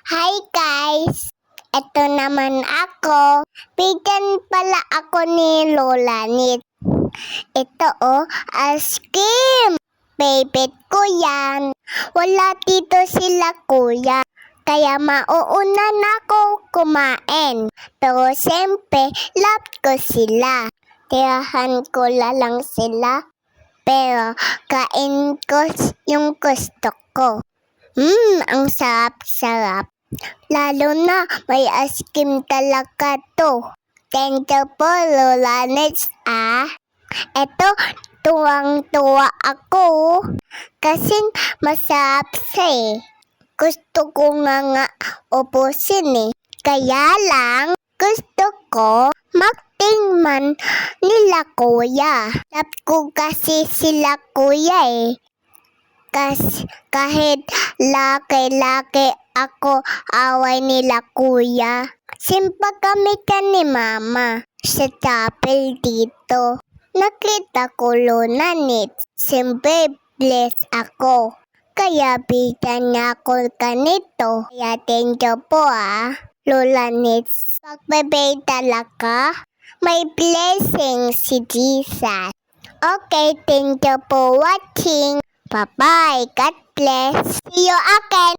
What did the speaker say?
Hi guys! Ito naman ako. Bigyan pala ako ni Lola Nit. Ito ice cream. Favorite ko yan. Wala dito sila kuya. Kaya mauuna na ako kumain. Pero siyempre, love ko sila. Tirahan ko lang sila. Pero kain ko yung gusto ko. Ang sarap-sarap. Lalo na may ice cream talaga to. Thank you po, Lola Nets, Eto, tuwang-tuwa ako. Kasi masarap siya Gusto ko nga ubusin Kaya lang, gusto ko magtingman nila kuya. Love ko kasi sila kuya kahit laki-laki ako, away nila kuya. Simpa kami ni mama sa chapel dito. Nakita ko Lola Nit. Siyempre, bless ako. Kaya bigyan niya ako ganito. Kaya thank you po Lola Nit. Pagbabay talaga, may blessing si Jesus. Okay, thank you for watching. Bye-bye. God bless. See you again.